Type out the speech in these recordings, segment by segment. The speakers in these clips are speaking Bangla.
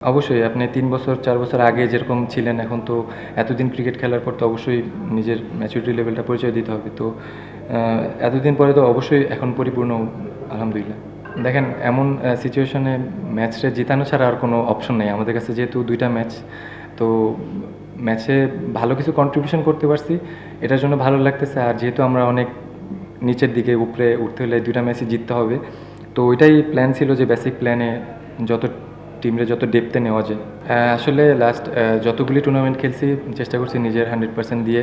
অবশ্যই আপনি ৩ বছর ৪ বছর আগে যেরকম ছিলেন এখন তো এতদিন ক্রিকেট খেলার পর তো অবশ্যই নিজের ম্যাচুরিটি লেভেলটা পরিচয় দিতে হবে। তো এতদিন পরে তো অবশ্যই এখন পরিপূর্ণ আলহামদুলিল্লাহ। দেখেন এমন সিচুয়েশনে ম্যাচটা জেতানো ছাড়া আর কোনো অপশন নেই। আমাদের কাছে যেহেতু ২ টা ম্যাচ, তো ম্যাচে ভালো কিছু কন্ট্রিবিউশন করতে পারছি, এটার জন্য ভালো লাগতেছে। আর যেহেতু আমরা অনেক নিচের দিকে উপরে উঠতে হলে ২ টা ম্যাচই জিততে হবে। তো ওইটাই প্ল্যান ছিল যে বেসিক প্ল্যানে যত টিমরে যত ডেপথে নেওয়া যায়। আসলে লাস্ট যতগুলি টুর্নামেন্ট খেলছি চেষ্টা করছি নিজের 100% দিয়ে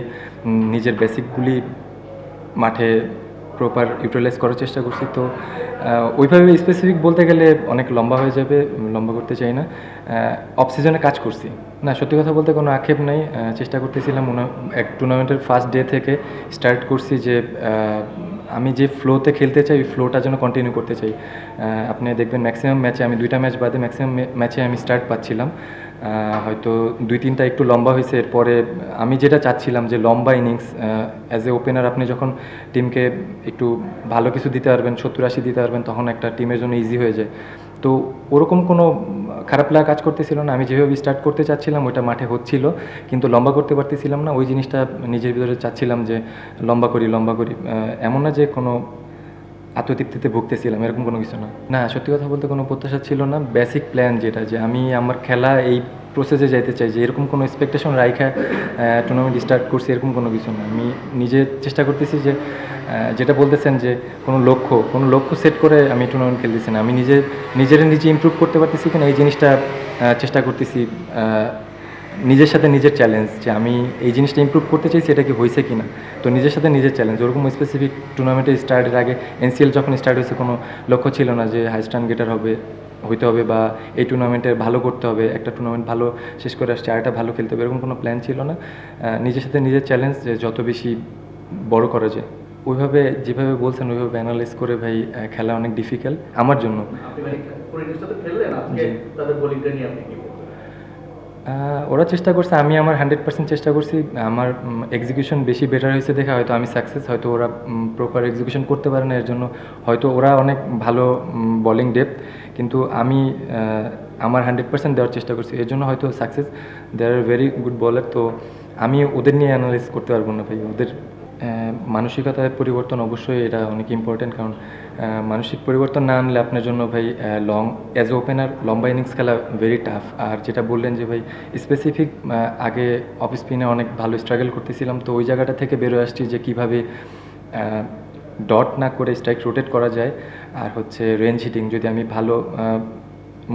নিজের বেসিকগুলি মাঠে প্রপার ইউটিলাইজ করার চেষ্টা করছি। তো ওইভাবে স্পেসিফিক বলতে গেলে অনেক লম্বা হয়ে যাবে, লম্বা করতে চাই না। অফ সিজনে কাজ করছি। না, সত্যি কথা বলতে কোনো আক্ষেপ নাই। চেষ্টা করতেছিলাম এক টুর্নামেন্টের ফার্স্ট ডে থেকে স্টার্ট করছি যে আমি যে ফ্লোতে খেলতে চাই ওই ফ্লোটা যেন কন্টিনিউ করতে চাই। আপনি দেখবেন ম্যাক্সিমাম ম্যাচে আমি ২ টা ম্যাচ বাদে ম্যাক্সিমাম ম্যাচে আমি স্টার্ট পাচ্ছিলাম। হয়তো ২-৩টা একটু লম্বা হয়েছে। এরপরে আমি যেটা চাচ্ছিলাম যে লম্বা ইনিংস অ্যাজ এ ওপেনার আপনি যখন টিমকে একটু ভালো কিছু দিতে পারবেন, ৭০-৮০ দিতে পারবেন, তখন একটা টিমের জন্য ইজি হয়ে যায়। তো ওরকম কোনো খারাপ লাগা কাজ করতেছিল না। আমি যেভাবে স্টার্ট করতে চাচ্ছিলাম ওইটা মাঠে হচ্ছিল, কিন্তু লম্বা করতে পারতেছিলাম না। ওই জিনিসটা নিজের ভিতরে চাচ্ছিলাম যে লম্বা করি, লম্বা করি। এমন না যে কোনো আত্মতৃপ্তিতে ভুগতেছিলাম, এরকম কোনো কিছু না। না, সত্যি কথা বলতে কোনো প্রত্যাশা ছিল না। বেসিক প্ল্যান যেটা যে আমি আমার খেলা এই প্রসেসে যাইতে চাই, যে এরকম কোনো এক্সপেকটেশন রাইখা টুর্নামেন্ট স্টার্ট করছি এরকম কোনো কিছু না। আমি নিজে চেষ্টা করতেছি যে যেটা বলতেছেন যে কোনো লক্ষ্য সেট করে আমি টুর্নামেন্ট খেলতেছি না। আমি নিজে ইমপ্রুভ করতে পারতেছি কিনা এই জিনিসটা চেষ্টা করতেছি। নিজের সাথে নিজের চ্যালেঞ্জ যে আমি এই জিনিসটা ইমপ্রুভ করতে চাইছি, এটা কি হয়েছে কিনা। তো নিজের সাথে নিজের চ্যালেঞ্জ, ওরকম স্পেসিফিক টুর্নামেন্টে স্টার্টের আগে এনসিএল যখন স্টার্ট হয়েছে কোনো লক্ষ্য ছিল না যে হাইস্ট রান গেটার হইতে হবে বা এই টুর্নামেন্টে ভালো করতে হবে, একটা টুর্নামেন্ট ভালো শেষ করে আসছে আরেকটা ভালো খেলতে হবে, এরকম কোনো প্ল্যান ছিল না। নিজের সাথে নিজের চ্যালেঞ্জ যে যত বেশি বড় করা যায়। ওইভাবে যেভাবে বলছেন ওইভাবে অ্যানালাইজ করে ভাই খেলা অনেক ডিফিকাল্ট আমার জন্য। ওরা চেষ্টা করছে, আমি আমার 100% চেষ্টা করছি। আমার এক্সিকিউশন বেশি বেটার হয়েছে দেখে হয়তো আমি সাকসেস, হয়তো ওরা প্রপার এক্সিকিউশন করতে পারে না, এর জন্য হয়তো ওরা অনেক ভালো বলিং ডেপথ, কিন্তু আমি আমার 100% দেওয়ার চেষ্টা করছি, এর জন্য হয়তো success. They are very good বলার। তো আমি ওদের নিয়ে অ্যানালাইজ করতে পারবো না ভাই। ওদের মানসিকতার পরিবর্তন অবশ্যই এটা অনেক ইম্পর্ট্যান্ট, কারণ মানসিক পরিবর্তন না আনলে আপনার জন্য ভাই অ্যাজ এ ওপেনার লম্বা ইনিংস খেলা ভেরি টাফ। আর যেটা বললেন যে ভাই স্পেসিফিক আগে অফ স্পিনে অনেক ভালো স্ট্রাগল করতেছিলাম, তো ওই জায়গাটা থেকে বেরোয় আসছি যে কীভাবে ডট না করে স্ট্রাইক রোটেট করা যায়। আর হচ্ছে রেঞ্জ হিটিং, যদি আমি ভালো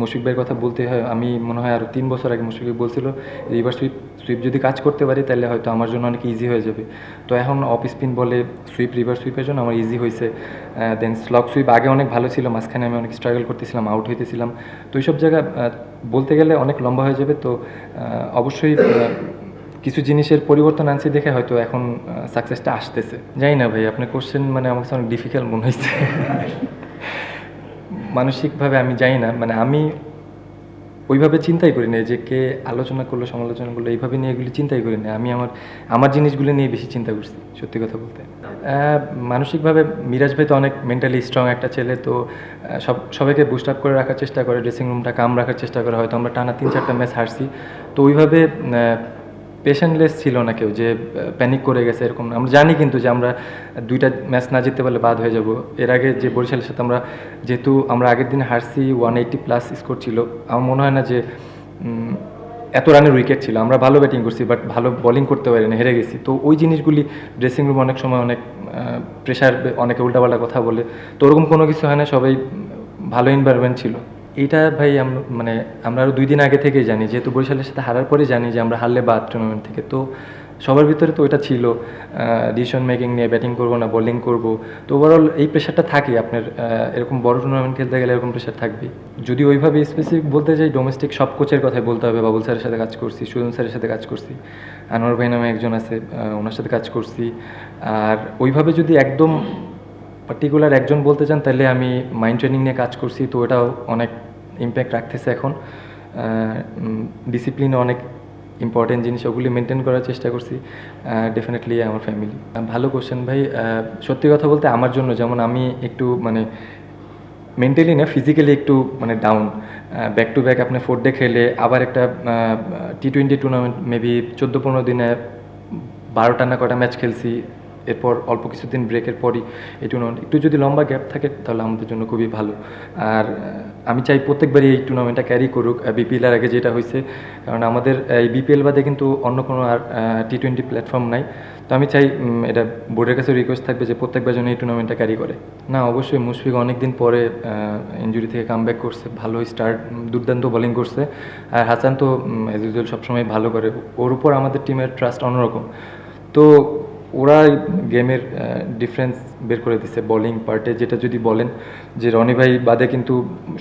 মুশফিক ভাইয়ের কথা বলতে হয়, আমি মনে হয় আরও ৩ বছর আগে মুশফিক ভাই বলছিল রিভার্স সুইপ যদি কাজ করতে পারি তাহলে হয়তো আমার জন্য অনেক ইজি হয়ে যাবে। তো এখন অফ স্পিন বলে রিভার্স সুইপের জন্য আমার ইজি হয়েছে। দেন স্লগ সুইপ আগে অনেক ভালো ছিল, মাঝখানে আমি অনেক স্ট্রাগল করতেছিলাম, আউট হইতেছিলাম। তো এইসব জায়গা বলতে গেলে অনেক লম্বা হয়ে যাবে। তো অবশ্যই কিছু জিনিসের পরিবর্তন আনছি দেখে হয়তো এখন সাকসেসটা আসতেছে। জানি না ভাই, আপনার কোশ্চেন মানে আমার কাছে অনেক ডিফিকাল্ট মনে হয়েছে। মানসিকভাবে আমি জানি না, মানে আমি ওইভাবে চিন্তাই করি না যে কে আলোচনা করলো সমালোচনা করলো, এইভাবে নিয়ে এগুলি চিন্তাই করি না। আমি আমার জিনিসগুলো নিয়ে বেশি চিন্তা করছি সত্যি কথা বলতে। মানসিকভাবে মিরাজ ভাই তো অনেক মেন্টালি স্ট্রং একটা ছেলে। তো সবাইকে বুস্ট আপ করে রাখার চেষ্টা করে, ড্রেসিং রুমটা কাম রাখার চেষ্টা করে। হয়তো আমরা টানা ৩-৪টা ম্যাচ হারছি, তো ওইভাবে পেশেন্টলেস ছিল না কেউ যে প্যানিক করে গেছে এরকম না। আমরা জানি কিন্তু যে আমরা ২টা ম্যাচ না জিততে পারলে বাদ হয়ে যাব। এর আগে যে বরিশালের সাথে যেহেতু আমরা আগের দিন হারছি, 180+ স্কোর ছিল। আমার মনে হয় না যে এত রানের উইকেট ছিল। আমরা ভালো ব্যাটিং করছি, বাট ভালো বোলিং করতে পারি না, হেরে গেছি। তো ওই জিনিসগুলি ড্রেসিং রুম অনেক সময় অনেক প্রেশার, অনেকে উল্টাপাল্টা কথা বলে। তো ওরকম কোনো কিছু হয় না, সবাই ভালো এনভায়রনমেন্ট ছিল। এইটা ভাই আমরা আরও ২ দিন আগে থেকেই জানি, যেহেতু বরিশালের সাথে হারার পরে জানি যে আমরা হারলে বাদ টুর্নামেন্ট থেকে। তো সবার ভিতরে তো ওইটা ছিল, ডিসিশন মেকিং নিয়ে ব্যাটিং করবো না বোলিং করব। তো ওভারঅল এই প্রেশারটা থাকে আপনার, এরকম বড় টুর্নামেন্ট খেলতে গেলে এরকম প্রেশার থাকবেই। যদি ওইভাবে স্পেসিফিক বলতে চাই, ডোমেস্টিক সব কোচের কথাই বলতে হবে। বাবুল স্যারের সাথে কাজ করছি, সুজন স্যারের সাথে কাজ করছি, আনোয়ার ভাই নামে একজন আছে, ওনার সাথে কাজ করছি। আর ওইভাবে যদি একদম পার্টিকুলার একজন বলতে চান তাহলে আমি মাইন্ড ট্রেনিং নিয়ে কাজ করছি, তো ওটাও অনেক ইম্প্যাক্ট রাখতেছে এখন। ডিসিপ্লিন অনেক ইম্পর্টেন্ট জিনিস, ওগুলি মেনটেন করার চেষ্টা করছি। ডেফিনেটলি আমার ফ্যামিলি। ভালো কোশ্চেন ভাই। সত্যি কথা বলতে আমার জন্য, যেমন আমি একটু মেন্টালি না ফিজিক্যালি একটু মানে ডাউন। ব্যাক টু ব্যাক আপনি 4 ডে খেলে আবার একটা টি-20 টুর্নামেন্ট মেবি 14-15 দিনে 12টা না কয়টা ম্যাচ খেলছি। এরপর অল্প কিছুদিন ব্রেকের পরই এই টুর্নামেন্ট। একটু যদি লম্বা গ্যাপ থাকে তাহলে আমাদের জন্য খুবই ভালো। আর আমি চাই প্রত্যেকবারই এই টুর্নামেন্টটা ক্যারি করুক বিপিএল এর আগে যেটা হইছে। কারণ আমাদের এই বিপিএল বাদে কিন্তু অন্য কোনো আর টি-20 প্ল্যাটফর্ম নাই। তো আমি চাই এটা বোর্ডের কাছে রিকোয়েস্ট থাকবে যে প্রত্যেকবার যেন এই টুর্নামেন্টটা ক্যারি করে। না অবশ্যই মুশফিক অনেকদিন পরে ইনজুরি থেকে কামব্যাক করছে। ভালো স্টার্ট, দুর্দান্ত বোলিং করছে। আর হাসান তো অ্যাজ ইউজুয়াল সবসময় ভালো করে। ওর উপর আমাদের টিমের ট্রাস্ট অন্যরকম। তো ওরা গেমের ডিফারেন্স বের করে দিচ্ছে বোলিং পার্টে। যেটা যদি বলেন যে রনি ভাই বাদে কিন্তু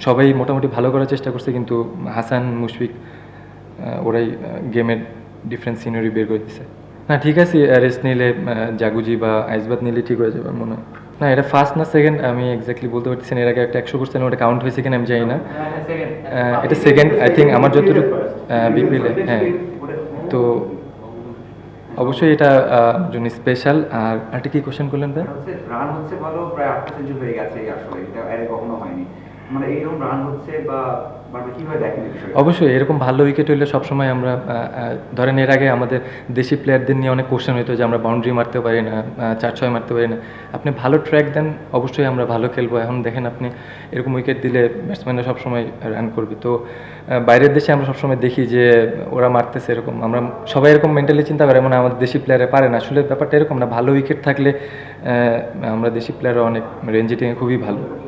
সবাই মোটামুটি ভালো করার চেষ্টা করছে, কিন্তু হাসান, মুশফিক ওরাই গেমের ডিফারেন্স সিনারি বের করে দিচ্ছে। না ঠিক আছে, রেস্ট নিলে জাগুজি বা আইসবাদ নিলে ঠিক হয়ে যাবে মনে হয়। না এটা ফার্স্ট না সেকেন্ড আমি এক্স্যাক্টলি বলতে পারতেছি না। এর আগে একটা 100 করছেন, ওটা কাউন্ট হয়েছে কিনা আমি জানি না। এটা সেকেন্ড আই থিঙ্ক আমার যতটুকু বিপিএল হ্যাঁ। তো অবশ্যই এটা জন্য স্পেশাল। আর একটা কি কোশ্চেন করলেন ভাই? রান হচ্ছে ভালো, প্রায় 8টা সেঞ্চুরি হয়ে গেছে আসলে, এটা এর কখনো হয়নি। মানে এইরকম রান হচ্ছে বা কিভাবে দেখেন এই বিষয়টা? অবশ্যই এরকম ভালো উইকেট হইলে সবসময় আমরা ধরেন এর আগে আমাদের দেশি প্লেয়ারদের নিয়ে অনেক কোশ্চেন হতো যে আমরা বাউন্ডারি মারতে পারি না, 4-6 মারতে পারি না। আপনি ভালো ট্র্যাক দেন অবশ্যই আমরা ভালো খেলবো। এখন দেখেন আপনি এরকম উইকেট দিলে ব্যাটসম্যানরা সবসময় রান করবে। তো বাইরের দেশে আমরা সবসময় দেখি যে ওরা মারতেছে এরকম, আমরা সবাই এরকম মেন্টালি চিন্তা করে মানে আমাদের দেশি প্লেয়ারে পারে না। আসলে ব্যাপারটা এরকম না, ভালো উইকেট থাকলে আমরা দেশি প্লেয়াররা অনেক রেঞ্জ হিটিংয়ে খুবই ভালো।